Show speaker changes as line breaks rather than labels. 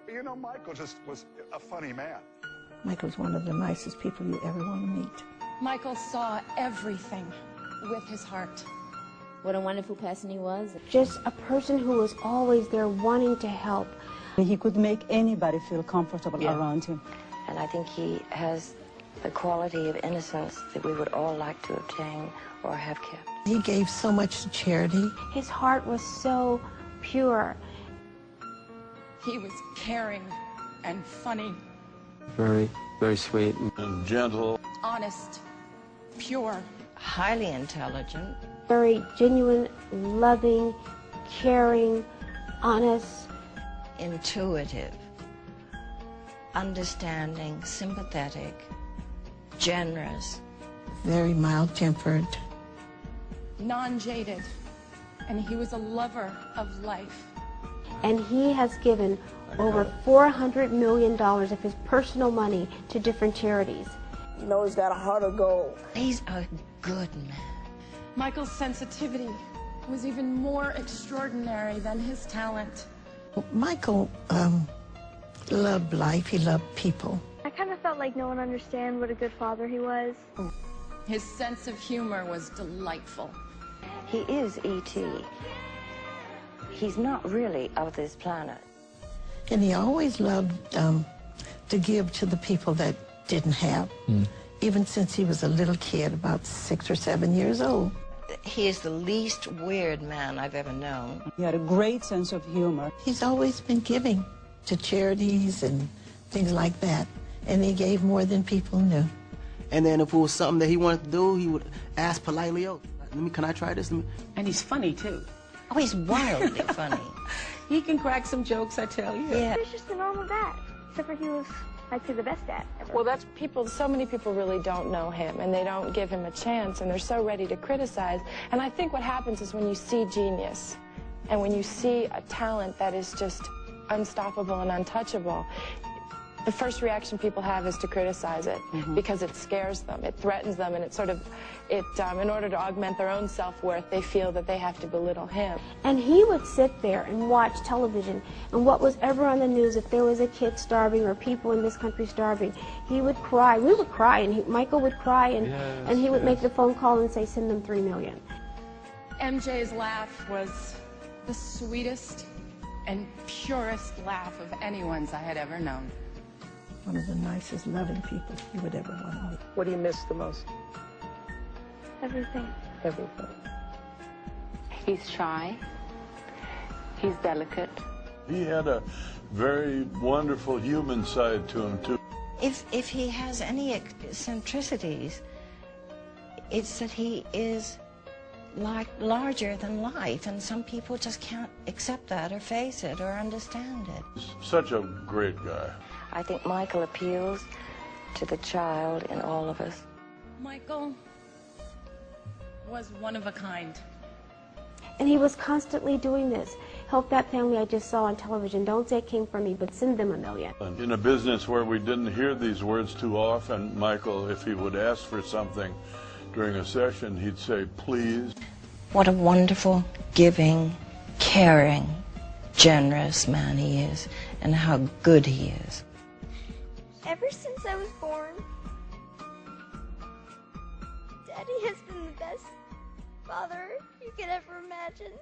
You know, Michael just was a funny man.
Michael's one of the nicest people you ever want to meet.
Michael saw everything with his heart.
What a wonderful person he was.
Just a person who was always there wanting to help.
He could make anybody feel comfortable around him.
And I think he has the quality of innocence that we would all like to obtain or have kept.
He gave so much to charity.
His heart was so pure.
He was caring and funny.
Very, very sweet.
And gentle.
Honest. Pure.
Highly intelligent.
Very genuine, loving, caring, honest.
Intuitive. Understanding, sympathetic, generous.
Very mild-tempered.
Non-jaded. And he was a lover of life.
And he has given over $400 million of his personal money to different charities.
You know, he's got a heart of gold.
He's a good man.
Michael's sensitivity was even more extraordinary than his talent.
Michael loved life. He loved people.
I kind of felt like no one understood what a good father he was.
His sense of humor was delightful.
He is E.T. He's not really of this planet.
And he always loved to give to the people that didn't have, even since he was a little kid, about 6 or 7 years old.
He is the least weird man I've ever known.
He had a great sense of humor.
He's always been giving to charities and things like that, and he gave more than people knew.
And then if it was something that he wanted to do, he would ask politely, "Oh, can I try this?"
And he's funny, too.
Oh, he's wildly funny.
He can crack some jokes, I tell you.
Yeah.
He was just a normal dad, except for he was, I'd say, the best dad ever.
Well, that's people, so many people really don't know him, and they don't give him a chance, and they're so ready to criticize. And I think what happens is when you see genius, and when you see a talent that is just unstoppable and untouchable, the first reaction people have is to criticize it because it scares them, it threatens them, and it sort of, in order to augment their own self-worth, they feel that they have to belittle him.
And he would sit there and watch television, and what was ever on the news, if there was a kid starving or people in this country starving, he would cry. We would cry, and Michael would cry, and he would make the phone call and say, "Send them $3 million."
MJ's laugh was the sweetest and purest laugh of anyone's I had ever known.
One of the nicest, loving people you would ever want to meet.
What do you miss the most?
Everything.
Everything.
He's shy. He's delicate.
He had a very wonderful human side to him, too.
If he has any eccentricities, it's that he is like larger than life, and some people just can't accept that or face it or understand it.
He's such a great guy.
I think Michael appeals to the child in all of us.
Michael was one of a kind.
And he was constantly doing this. Help that family I just saw on television. Don't say it came from me, but send them $1 million.
In a business where we didn't hear these words too often, Michael, if he would ask for something during a session, he'd say, "Please."
What a wonderful, giving, caring, generous man he is, and how good he is.
Ever since I was born, Daddy has been the best father you could ever imagine.